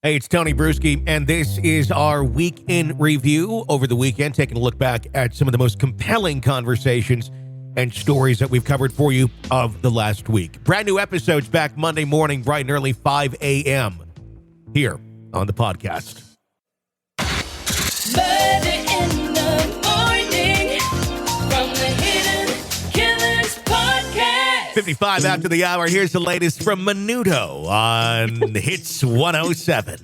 Hey, it's Tony Bruschi, and this is our week in review over the weekend, taking a look back at some of the most compelling conversations and stories that we've covered for you of the last week. Brand new episodes back Monday morning, bright and early, 5 a.m. here on the podcast. Murder in the morning from the Hidden Killers podcast. 55 after the hour. Here's the latest from Menudo on Hits 107.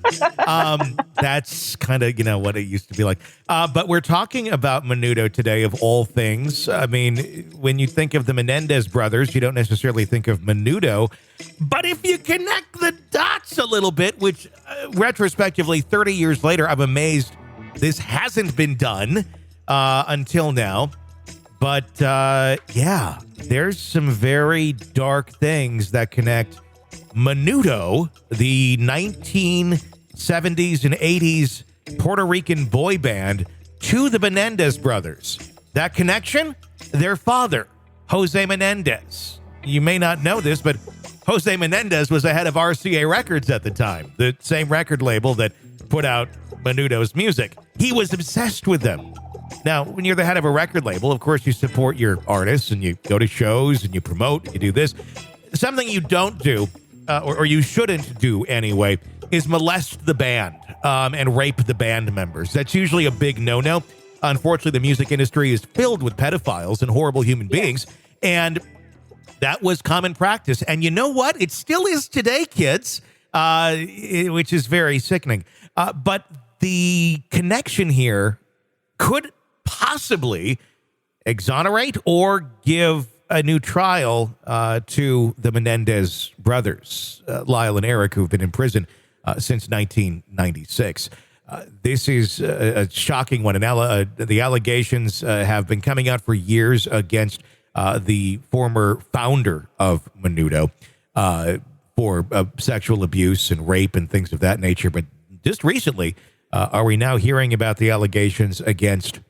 That's kind of, what it used to be like. But we're talking about Menudo today, of all things. I mean, when you think of the Menendez brothers, you don't necessarily think of Menudo. But if you connect the dots a little bit, which retrospectively, 30 years later, I'm amazed this hasn't been done until now. But, yeah, there's some very dark things that connect Menudo, the 1970s and 80s Puerto Rican boy band, to the Menendez brothers. That connection? Their father, Jose Menendez. You may not know this, but Jose Menendez was the head of RCA Records at the time, the same record label that put out Menudo's music. He was obsessed with them. Now, when you're the head of a record label, of course, you support your artists and you go to shows and you promote, you do this. Something you don't do, or you shouldn't do anyway, is molest the band and rape the band members. That's usually a big no-no. Unfortunately, the music industry is filled with pedophiles and horrible human beings, and that was common practice. And you know what? It still is today, kids, which is very sickening. But the connection here could possibly exonerate or give a new trial to the Menendez brothers, Lyle and Eric, who've been in prison since 1996. This is a shocking one. The allegations have been coming out for years against the former founder of Menudo for sexual abuse and rape and things of that nature. But just recently, are we now hearing about the allegations against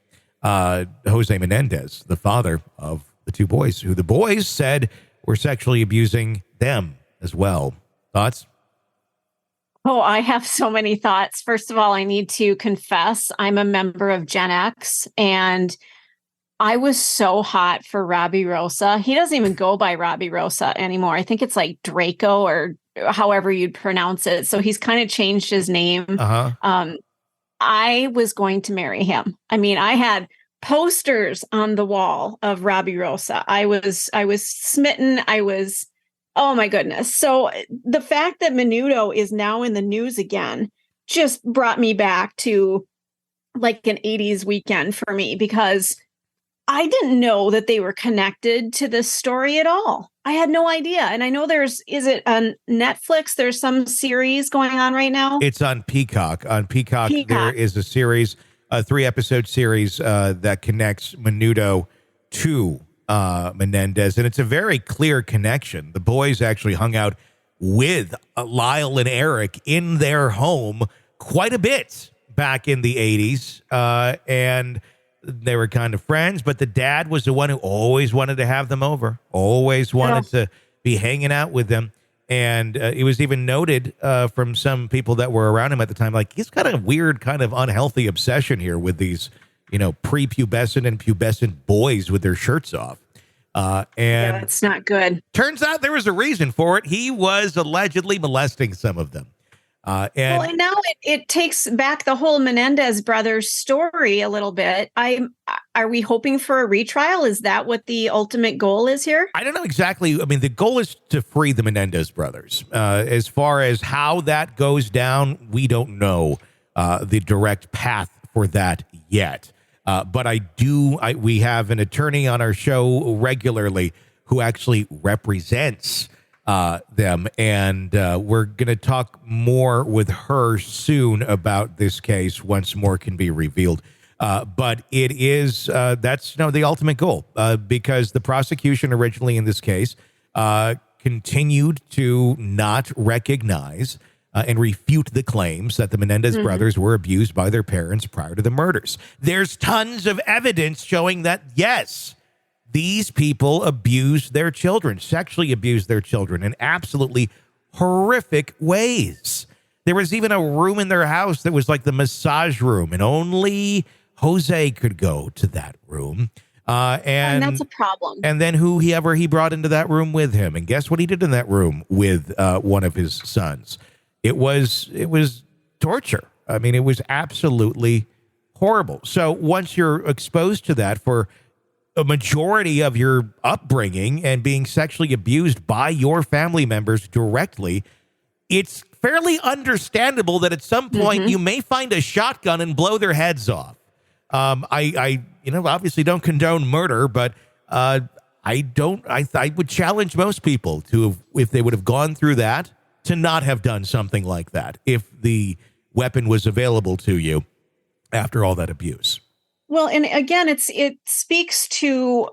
Jose Menendez, the father of the two boys, who the boys said were sexually abusing them as well? Thoughts? Oh, I have so many thoughts. First of all, I need to confess I'm a member of Gen X, and I was so hot for Robbie Rosa. He doesn't even go by Robbie Rosa anymore. I think it's like Draco or however you'd pronounce it. So he's kind of changed his name. I was going to marry him. I mean, I had posters on the wall of Robbie Rosa. I was smitten. Oh my goodness. So the fact that Menudo is now in the news again just brought me back to like an 80s weekend for me, because I didn't know that they were connected to this story at all. I had no idea. And I know is it on Netflix? There's some series going on right now. It's on Peacock. On Peacock. There is a series, a 3-episode series that connects Menudo to Menendez. And it's a very clear connection. The boys actually hung out with Lyle and Eric in their home quite a bit back in the 80s. And they were kind of friends, but the dad was the one who always wanted to have them over, always wanted to be hanging out with them. And it was even noted from some people that were around him at the time, like, he's got a weird kind of unhealthy obsession here with these, prepubescent and pubescent boys with their shirts off. And it's not good. Turns out there was a reason for it. He was allegedly molesting some of them. And now it takes back the whole Menendez brothers story a little bit. Are we hoping for a retrial? Is that what the ultimate goal is here? I don't know exactly. I mean, the goal is to free the Menendez brothers. As far as how that goes down, we don't know the direct path for that yet. But we have an attorney on our show regularly who actually represents them, and we're going to talk more with her soon about this case once more can be revealed. But it is that's the ultimate goal, because the prosecution originally in this case continued to not recognize and refute the claims that the Menendez brothers were abused by their parents prior to the murders. There's tons of evidence showing that, yes, these people abused their children, sexually abused their children in absolutely horrific ways. There was even a room in their house that was like the massage room, and only Jose could go to that room. And that's a problem. And then whoever he brought into that room with him. And guess what he did in that room with one of his sons? It was torture. I mean, it was absolutely horrible. So once you're exposed to that for a majority of your upbringing and being sexually abused by your family members directly, it's fairly understandable that at some point you may find a shotgun and blow their heads off. I obviously don't condone murder, but I would challenge most people to, if they would have gone through that, to not have done something like that if the weapon was available to you after all that abuse. Well, and again, it speaks to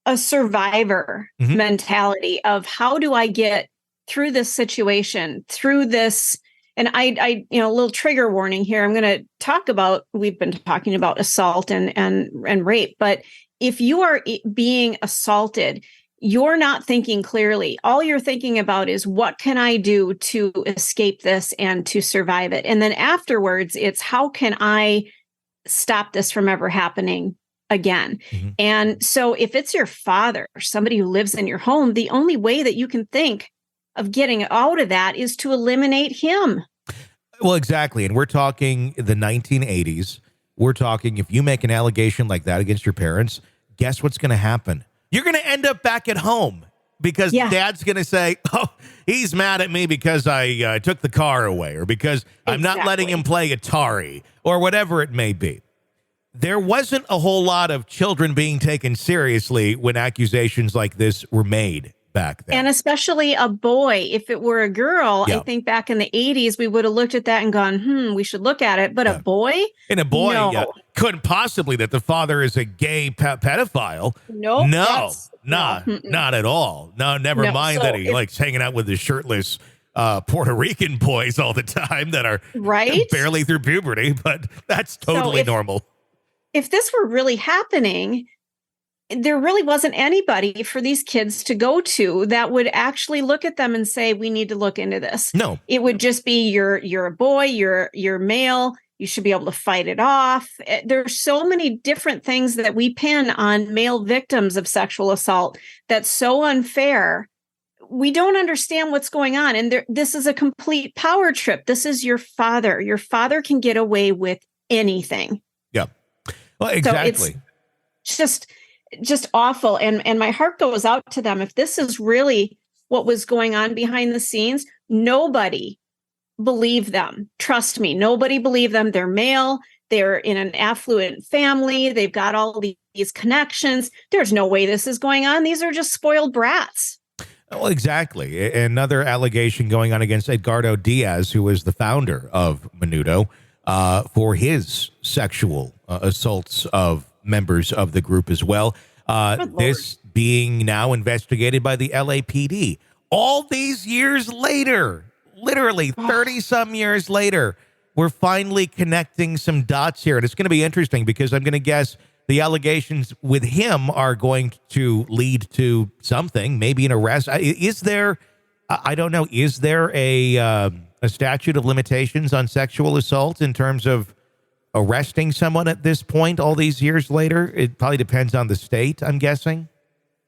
a survivor mentality of how do I get through this situation, through this. And I a little trigger warning here. I'm going to talk about, we've been talking about assault and rape, but if you are being assaulted, you're not thinking clearly. All you're thinking about is what can I do to escape this and to survive it? And then afterwards, it's how can I stop this from ever happening again? And so if it's your father or somebody who lives in your home, the only way that you can think of getting out of that is to eliminate him. Well, exactly. And we're talking the 1980s. We're talking if you make an allegation like that against your parents, guess what's going to happen? You're going to end up back at home because dad's going to say, oh, he's mad at me because I took the car away or because I'm not letting him play Atari or whatever it may be. There wasn't a whole lot of children being taken seriously when accusations like this were made back then. And especially a boy. If it were a girl, I think back in the 80s, we would have looked at that and gone, we should look at it. But a boy? And a boy no. Couldn't possibly that the father is a gay pedophile. No, not at all. No, never mind that he likes hanging out with his shirtless Puerto Rican boys all the time that are barely through puberty, but that's totally normal. If this were really happening, there really wasn't anybody for these kids to go to that would actually look at them and say, we need to look into this. No, it would just be you're a boy, you're male. You should be able to fight it off. There's so many different things that we pin on male victims of sexual assault that's so unfair. We don't understand what's going on. And this is a complete power trip. This is your father. Your father can get away with anything. Yeah. Well, exactly. So it's just awful. And my heart goes out to them. If this is really what was going on behind the scenes, nobody believed them. Trust me, nobody believed them. They're male. They're in an affluent family. They've got all these connections. There's no way this is going on. These are just spoiled brats. Well, exactly. Another allegation going on against Edgardo Diaz, who was the founder of Menudo, for his sexual assaults of members of the group as well. This being now investigated by the LAPD. All these years later, literally 30-some years later, we're finally connecting some dots here. And it's going to be interesting because I'm going to guess the allegations with him are going to lead to something, maybe an arrest. Is there, I don't know, is there a statute of limitations on sexual assault in terms of arresting someone at this point all these years later? It probably depends on the state, I'm guessing.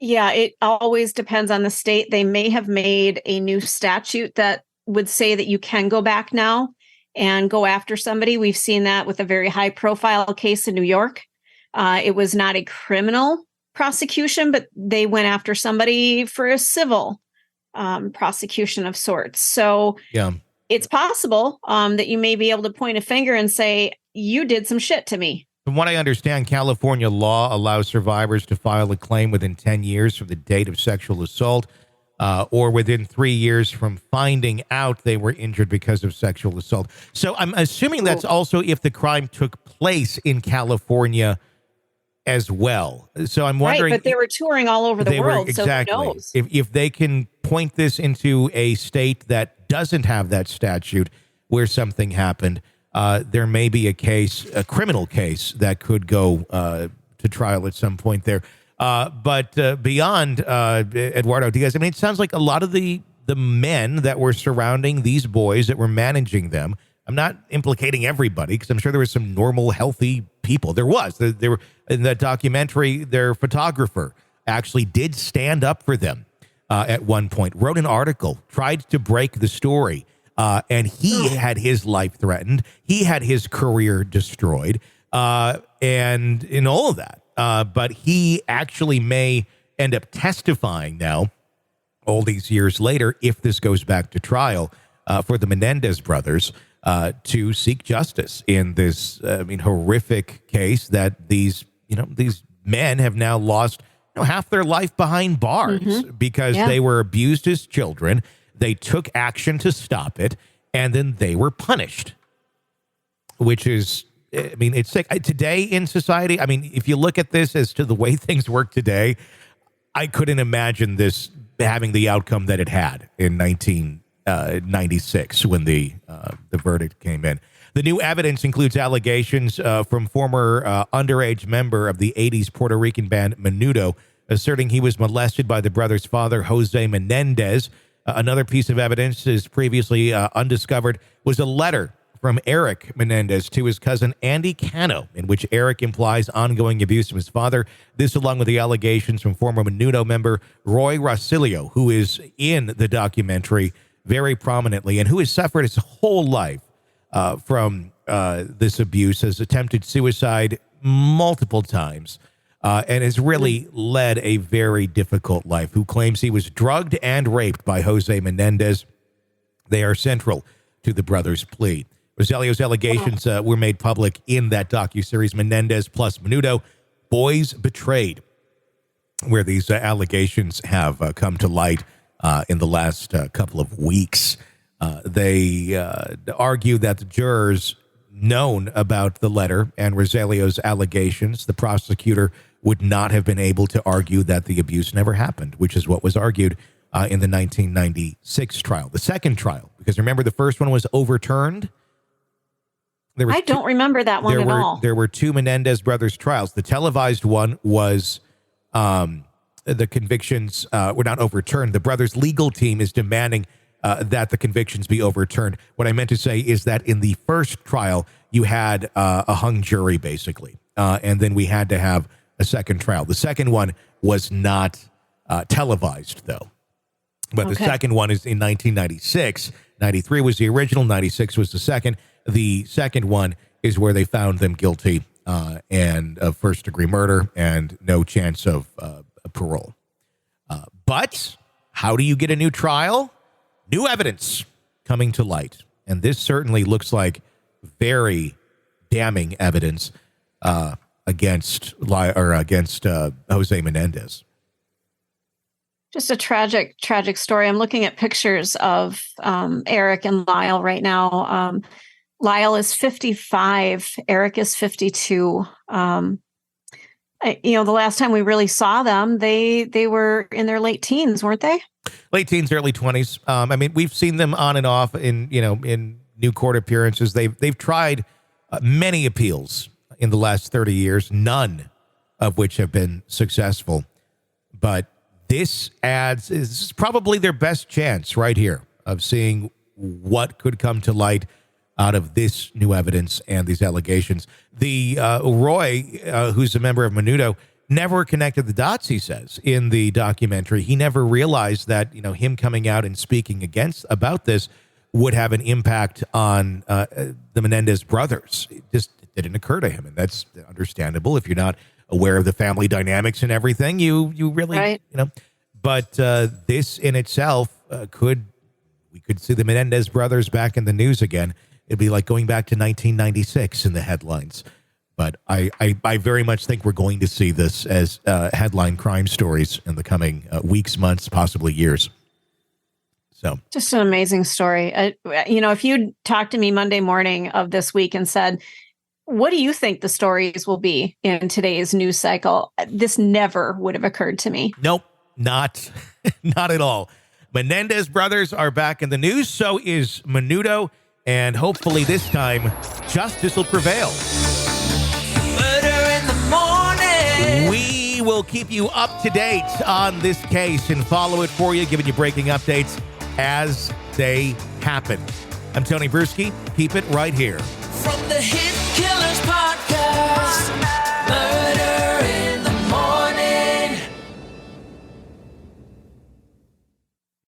Yeah, it always depends on the state. They may have made a new statute that would say that you can go back now and go after somebody. We've seen that with a very high profile case in New York. It was not a criminal prosecution, but they went after somebody for a civil prosecution of sorts. So it's possible that you may be able to point a finger and say, you did some shit to me. From what I understand, California law allows survivors to file a claim within 10 years from the date of sexual assault or within 3 years from finding out they were injured because of sexual assault. So I'm assuming that's also if the crime took place in California as well. So I'm wondering. Right, but they were touring all over the world, exactly. So who knows? If they can point this into a state that doesn't have that statute where something happened, there may be a case, a criminal case that could go to trial at some point there. But beyond Eduardo Diaz, I mean, it sounds like a lot of the the men that were surrounding these boys that were managing them. I'm not implicating everybody because I'm sure there were some normal, healthy people. There was. There were in that documentary. Their photographer actually did stand up for them at one point. Wrote an article, tried to break the story, and he had his life threatened. He had his career destroyed, and in all of that. But he actually may end up testifying now, all these years later, if this goes back to trial for the Menendez brothers. To seek justice in this, horrific case that these men have now lost half their life behind bars because they were abused as children. They took action to stop it, and then they were punished, which is, it's sick. Today in society, if you look at this as to the way things work today, I couldn't imagine this having the outcome that it had in 1996 when the verdict came in. The new evidence includes allegations from former underage member of the 80s Puerto Rican band Menudo, asserting he was molested by the brothers' father, Jose Menendez. Another piece of evidence is previously undiscovered was a letter from Eric Menendez to his cousin Andy Cano, in which Eric implies ongoing abuse of his father. This along with the allegations from former Menudo member Roy Rosilio, who is in the documentary very prominently and who has suffered his whole life from this abuse, has attempted suicide multiple times, and has really led a very difficult life, who claims he was drugged and raped by Jose Menendez. They are central to the brothers' plea. Rosilio's allegations were made public in that docuseries, Menendez plus Menudo, Boys Betrayed, where these allegations have come to light in the last couple of weeks. They argue that the jurors known about the letter and Rosilio's allegations, the prosecutor would not have been able to argue that the abuse never happened, which is what was argued in the 1996 trial. The second trial, because remember the first one was overturned. I don't remember that one at all. There were two Menendez brothers trials. The televised one was the convictions were not overturned. The brothers' legal team is demanding that the convictions be overturned. What I meant to say is that in the first trial, you had a hung jury, basically, and then we had to have a second trial. The second one was not televised, though. But the second one is in 1996. 93 was the original. 96 was the second. The second one is where they found them guilty and of first-degree murder and no chance of parole. But how do you get a new trial? New evidence coming to light. And this certainly looks like very damning evidence against Jose Menendez. Just a tragic story. I'm looking at pictures of Eric and Lyle right now. Lyle is 55. Eric is 52. The last time we really saw them, they were in their late teens, weren't they? Late teens, early 20s. We've seen them on and off in new court appearances. They've tried many appeals in the last 30 years, none of which have been successful. But this is probably their best chance right here of seeing what could come to light out of this new evidence and these allegations. The Roy, who's a member of Menudo, never connected the dots, he says, in the documentary. He never realized that, him coming out and speaking about this would have an impact on the Menendez brothers. It just didn't occur to him, and that's understandable. If you're not aware of the family dynamics and everything, you really, right. But this in itself we could see the Menendez brothers back in the news again. It'd be like going back to 1996 in the headlines. But I very much think we're going to see this as headline crime stories in the coming weeks, months, possibly years. So just an amazing story. If you'd talked to me Monday morning of this week and said, what do you think the stories will be in today's news cycle? This never would have occurred to me. Nope, not at all. Menendez brothers are back in the news. So is Menudo. And hopefully this time, justice will prevail. Murder in the morning. We will keep you up to date on this case and follow it for you, giving you breaking updates as they happen. I'm Tony Bruschi. Keep it right here. From the hit